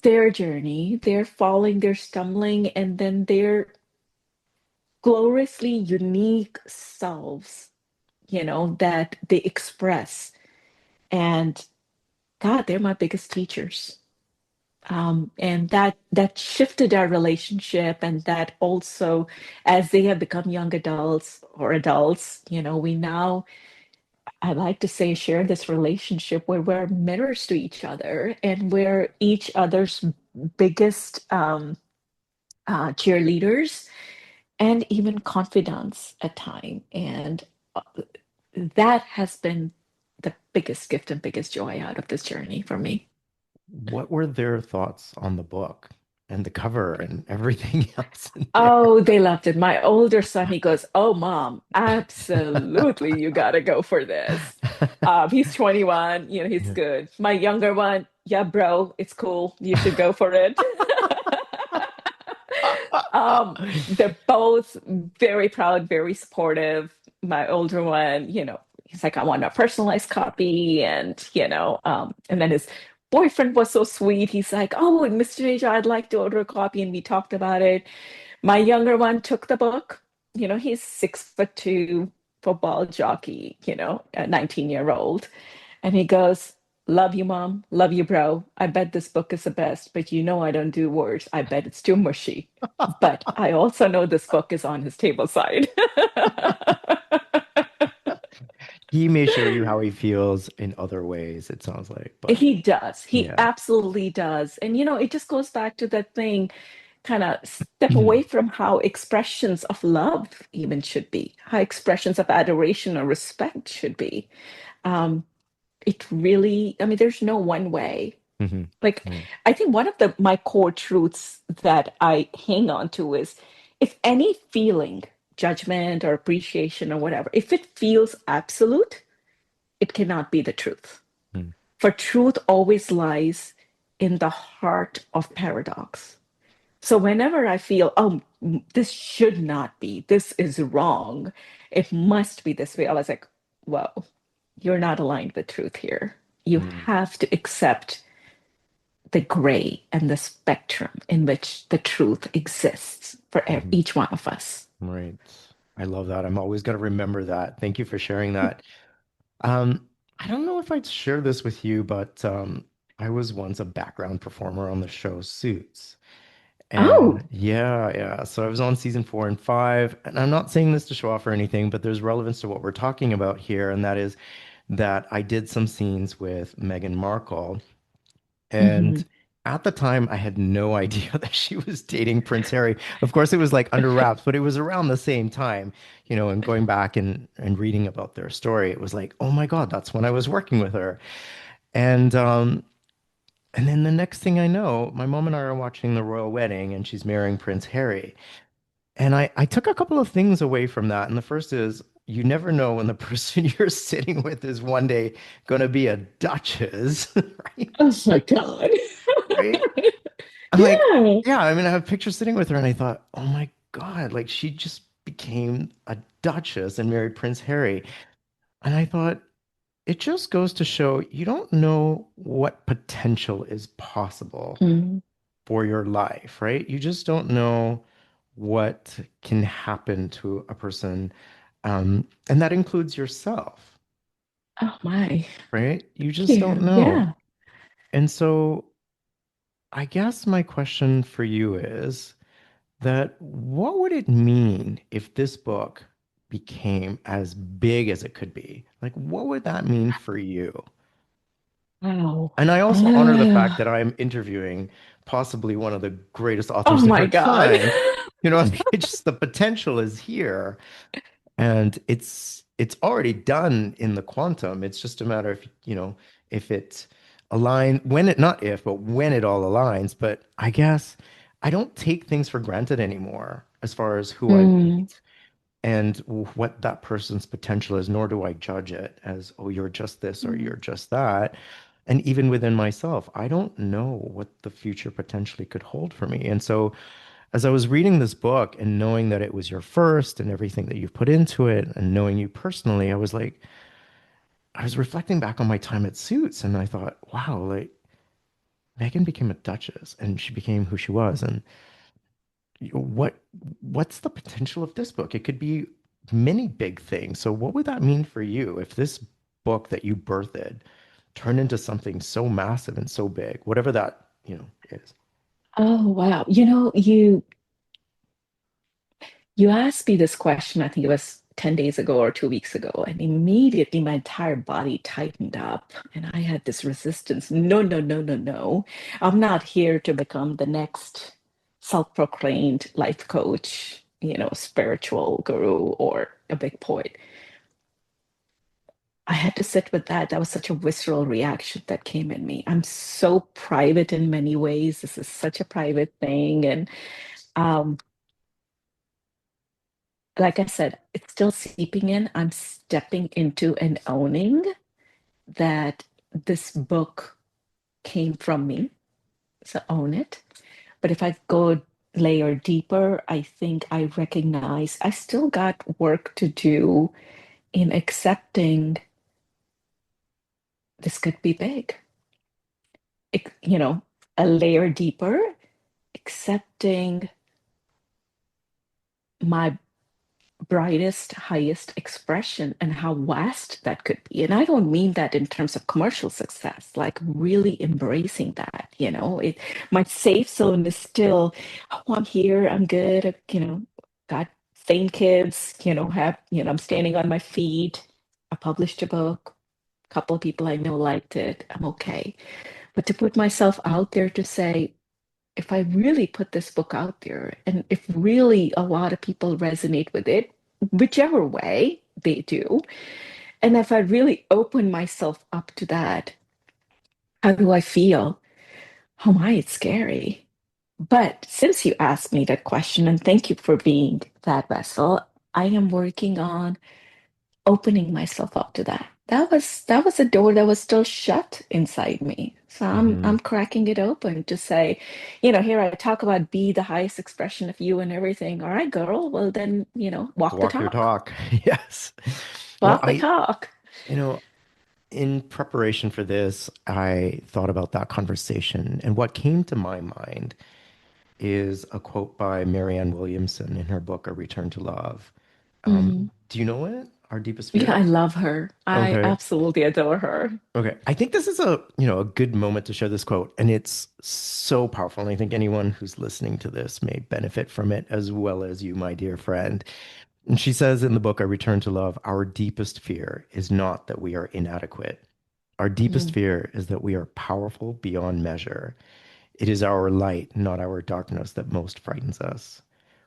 their journey, their falling, their stumbling, and then their gloriously unique selves, that they express. And God, they're my biggest teachers. And that shifted our relationship, and that also, as they have become young adults or adults, we now, I like to say, share this relationship where we're mirrors to each other and we're each other's biggest cheerleaders and even confidants at time. And uh, that has been the biggest gift and biggest joy out of this journey for me. What were their thoughts on the book and the cover and everything else in there? Oh, they loved it. My older son, he goes, "Oh, mom, absolutely, you got to go for this." He's 21, he's Yeah. good. My younger one, yeah, bro, it's cool. You should go for it. They're both very proud, very supportive. My older one, he's like, I want a personalized copy. And then his boyfriend was so sweet. He's like, oh, Mr. Asia, I'd like to order a copy. And we talked about it. My younger one took the book. He's 6'2" football jockey, a 19-year-old. And he goes, love you, mom. Love you, bro. I bet this book is the best, but I don't do words. I bet it's too mushy. But I also know this book is on his table side. He may show you how he feels in other ways, it sounds like, but He does. He yeah. absolutely does. And, it just goes back to that thing, kind of step away from how expressions of love even should be, how expressions of adoration or respect should be. Um, it really, I mean, there's no one way. Mhm. Like, Right. I think one of my core truths that I hang on to is if any feeling, judgment or appreciation or whatever, if it feels absolute, it cannot be the truth. Mm. For truth always lies in the heart of paradox. So whenever I feel, oh, this should not be, this is wrong, it must be this way, I was like, whoa, you're not aligned with truth here. You Mm. have to accept the gray and the spectrum in which the truth exists for Mhm. each one of us. Right. I love that. I'm always going to remember that. Thank you for sharing that. I don't know if I'd share this with you, but I was once a background performer on the show Suits. Oh, And yeah. So I was on season 4 and 5. And I'm not saying this to show off or anything, but there's relevance to what we're talking about here. And that is that I did some scenes with Meghan Markle. And mhm. at the time, I had no idea that she was dating Prince Harry. Of course, it was like under wraps, but it was around the same time, and going back and reading about their story, it was like, oh my God, that's when I was working with her. And then the next thing I know, my mom and I are watching the royal wedding and she's marrying Prince Harry. And I took a couple of things away from that. And the first is you never know when the person you're sitting with is one day going to be a duchess, right? Oh my God. Right? I'm like, Yeah. yeah, I mean, I have pictures sitting with her and I thought, oh my God, like she just became a duchess and married Prince Harry. And I thought, it just goes to show you don't know what potential is possible Mm, for your life, right? You just don't know what can happen to a person. And that includes yourself, Oh my. right? You Thank just don't you. know. Yeah. And so I guess my question for you is that what would it mean if this book became as big as it could be? Like, what would that mean for you? Wow. And I also honor the fact that I'm interviewing possibly one of the greatest Oh authors of my our God. time. You know, it's just the potential is here, and it's already done in the quantum. It's just a matter of, if it align when it not if, but when it all aligns. But I guess I don't take things for granted anymore as far as who I Mm, meet and what that person's potential is, nor do I judge it as, oh, you're just this or mm, you're just that. And even within myself, I don't know what the future potentially could hold for me. And so, as I was reading this book and knowing that it was your first and everything that you've put into it and knowing you personally, I was like, I was reflecting back on my time at Suits and I thought, wow, like Megan became a duchess and she became who she was. And what what's the potential of this book? It could be many big things. So what would that mean for you if this book that you birthed turned into something so massive and so big, whatever that, is? oh wow. You asked me this question, I think it was 10 days ago or 2 weeks ago, and immediately my entire body tightened up and I had this resistance. No, no, no, no, no. I'm not here to become the next self-proclaimed life coach, spiritual guru or a big poet. I had to sit with that. That was such a visceral reaction that came in me. I'm so private in many ways. This is such a private thing. And um, like I said, it's still seeping in. I'm stepping into and owning that this book came from me. So own it. But if I go layer deeper, I think I recognize I still got work to do in accepting this could be big. A layer deeper, accepting my brightest, highest expression and how vast that could be. And I don't mean that in terms of commercial success, like really embracing that, my safe zone is still, oh, I'm here, I'm good, got sane kids, I'm standing on my feet. I published a book. A couple of people I know liked it. I'm okay. But to put myself out there to say, if I really put this book out there and if really a lot of people resonate with it, whichever way they do, and if I really open myself up to that, how do I feel? Oh my, it's scary. But since you asked me that question, and thank you for being that vessel, I am working on opening myself up to that. That was a door that was still shut inside me. So I'm Mhm. cracking it open to say, here I talk about be the highest expression of you and everything. All right, girl. Well then, walk the Walk your talk. talk. Yes. Well, Walk the talk. you know, in preparation for this, I thought about that conversation, and what came to my mind is a quote by Marianne Williamson in her book, A Return to Love. Mm. Do you know it? Our Deepest Yeah, Fear? I love her. I Okay. absolutely adore her. Okay. I think this is a good moment to share this quote, and it's so powerful. And I think anyone who's listening to this may benefit from it as well as you, my dear friend. And she says in the book, I Return to Love, our deepest fear is not that we are inadequate. Our deepest Mm. fear is that we are powerful beyond measure. It is our light, not our darkness, that most frightens us.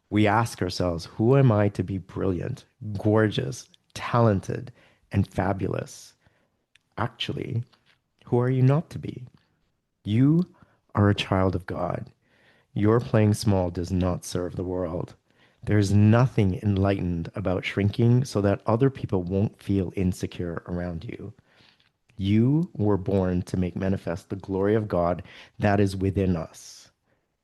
We ask ourselves, who am I to be brilliant, gorgeous, talented, and fabulous? Actually, who are you not to be? You are a child of God. Your playing small does not serve the world. There's nothing enlightened about shrinking so that other people won't feel insecure around you. You were born to make manifest the glory of God that is within us.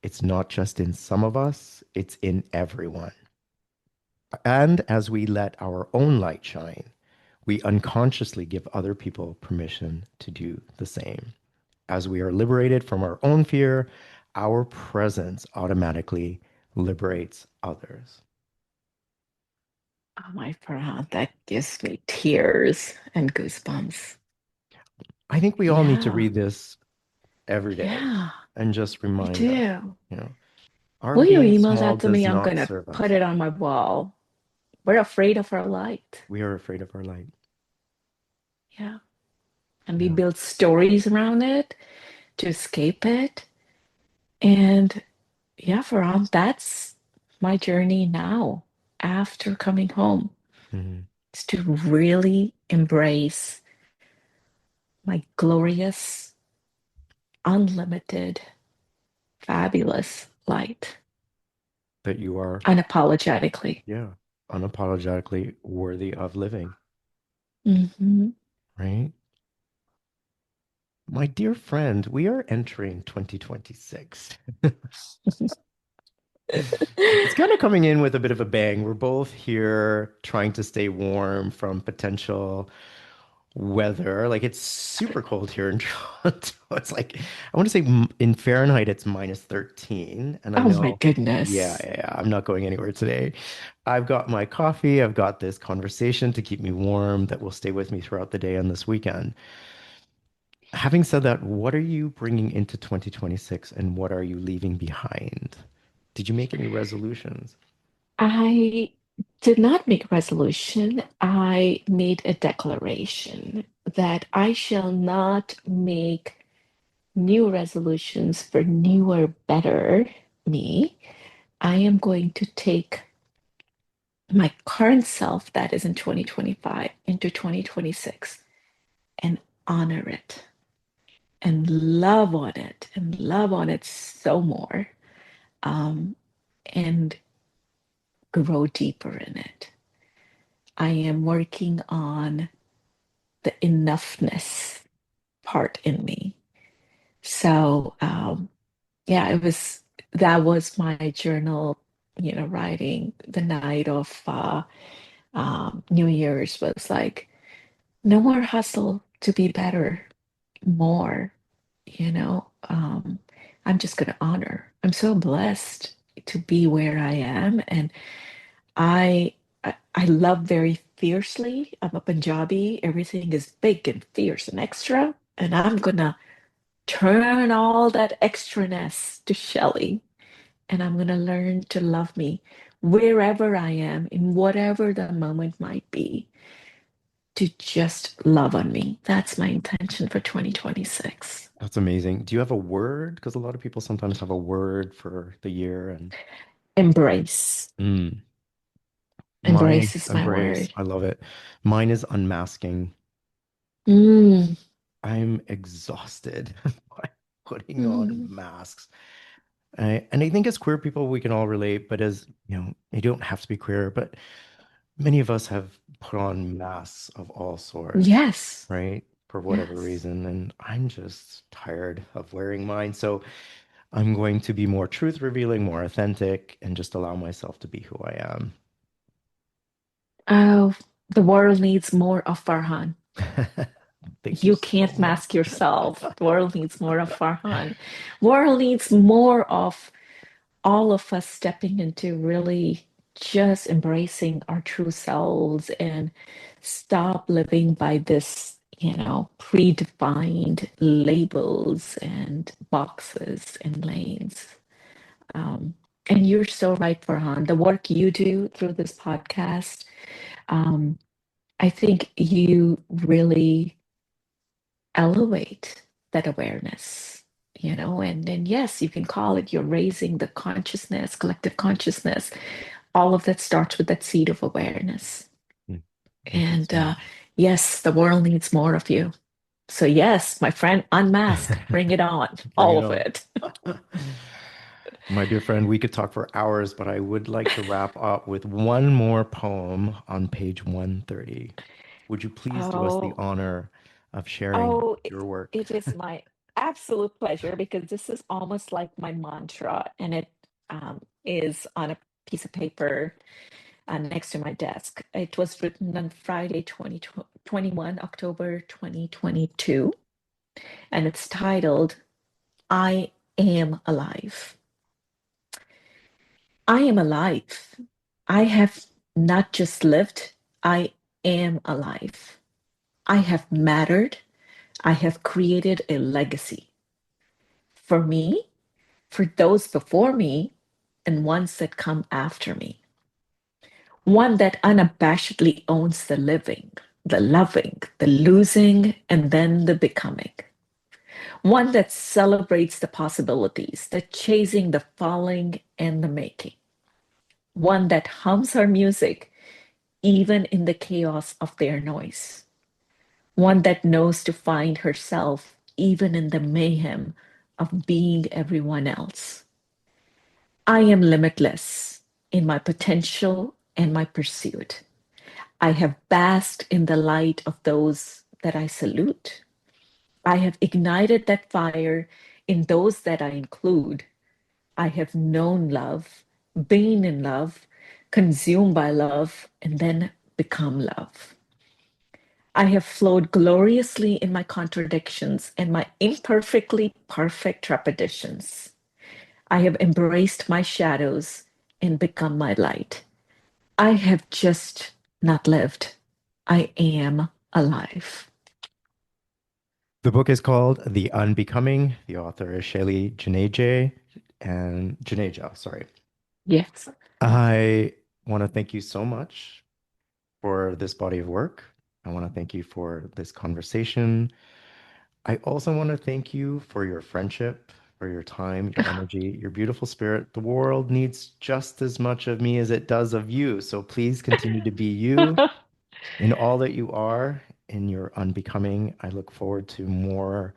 It's not just in some of us, it's in everyone. And as we let our own light shine, we unconsciously give other people permission to do the same. As we are liberated from our own fear, our presence automatically liberates others. Oh my God, that gives me tears and goosebumps. I think we all need to Yeah, read this every day yeah, and just I remind us, do. you know, our Will you being email small that to does me? I'm not gonna serve put us. it on my wall. We're afraid of our light. We are afraid of our light. Yeah. And we Yeah. build stories around it to escape it. And yeah, Farhan, that's my journey now after coming home. Mhm. Is to really embrace my glorious, unlimited, fabulous light That you are, unapologetically. yeah, unapologetically worthy of living, Hmm. right? My dear friend, we are entering 2026. It's kind of coming in with a bit of a bang. We're both here trying to stay warm from potential weather. Like it's super cold here in Toronto. It's like I want to say in Fahrenheit it's minus 13. And I Oh my know, goodness. yeah, I'm not going anywhere today. I've got my coffee. I've got this conversation to keep me warm that will stay with me throughout the day and this weekend. Having said that, what are you bringing into 2026 and what are you leaving behind? Did you make any resolutions? I did not make a resolution. I made a declaration that I shall not make new resolutions for newer, better me. I am going to take my current self that is in 2025 into 2026 and honor it and love on it so more, um, and grow deeper in it. I am working on the enoughness part in me. So, yeah, that was my journal, writing the night of New Year's was like, no more hustle to be better, more, you know. I'm just going to honor. I'm so blessed to be where I am. And I, I love very fiercely. I'm a Punjabi. Everything is big and fierce and extra. And I'm going to turn all that extraness to Shelley. And I'm going to learn to love me wherever I am, in whatever the moment might be, to just love on me. That's my intention for 2026. That's amazing. Do you have a word? Because a lot of people sometimes have a word for the year and Embrace. mm, mine, Embrace is my embrace. word. I love it. Mine is unmasking. Mm, I'm exhausted by putting on mm. masks. And I think as queer people, we can all relate, but as, you don't have to be queer, but many of us have put on masks of all sorts, Yes. right? For whatever Yes. reason. And I'm just tired of wearing mine. So I'm going to be more truth revealing, more authentic, and just allow myself to be who I am. Oh, the world needs more of Farhan. Thank you You so can't much. mask yourself. The world needs more of Farhan. World needs more of all of us stepping into really just embracing our true selves and stop living by this, predefined labels and boxes and lanes. Um, and you're so right, Farhan. The work you do through this podcast, um, I think you really elevate that awareness, and then yes, you can call it you're raising the consciousness, collective consciousness. All of that starts with that seed of awareness. Mm. Thank you And so much. yes, the world needs more of you. So yes, my friend, unmask, bring it on, Bring all it of on. it. My dear friend, we could talk for hours, but I would like to wrap up with one more poem on page 130. Would you please do us the Oh, honor of sharing oh, your work? it is my absolute pleasure because this is almost like my mantra, and it is on a piece of paper next to my desk. It was written on Friday, 2021, October 2022, and it's titled, I Am Alive. I am alive. I have not just lived, I am alive. I have mattered. I have created a legacy for me, for those before me, and ones that come after me. One that unabashedly owns the living, the loving, the losing, and then the becoming. One that celebrates the possibilities, the chasing, the falling, and the making. One that hums her music even in the chaos of their noise. One that knows to find herself even in the mayhem of being everyone else. I am limitless in my potential and my pursuit. I have basked in the light of those that I salute. I have ignited that fire in those that I include. I have known love, been in love, consumed by love, and then become love. I have flowed gloriously in my contradictions and my imperfectly perfect trepidations. I have embraced my shadows and become my light. I have just not lived. I am alive. The book is called The Unbecoming. The author is Shaillee Juneja, sorry. Yes. I want to thank you so much for this body of work. I want to thank you for this conversation. I also want to thank you for your friendship, for your time, your energy, your beautiful spirit. The world needs just as much of me as it does of you. So please continue to be you in all that you are in your unbecoming. I look forward to more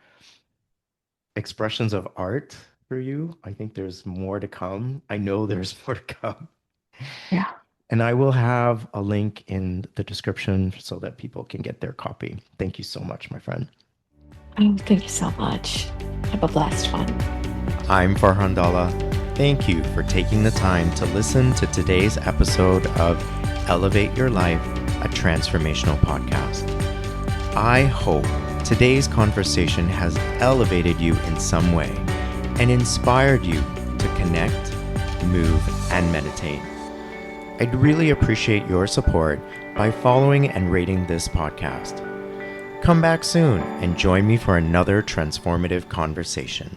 expressions of art for you. I think there's more to come. I know there's more to come. Yeah. And I will have a link in the description so that people can get their copy. Thank you so much, my friend. Oh, thank you so much. Have a blessed one. I'm Farhan Dalla. Thank you for taking the time to listen to today's episode of Elevate Your Life, a transformational podcast. I hope today's conversation has elevated you in some way and inspired you to connect, move, and meditate. I'd really appreciate your support by following and rating this podcast. Come back soon and join me for another transformative conversation.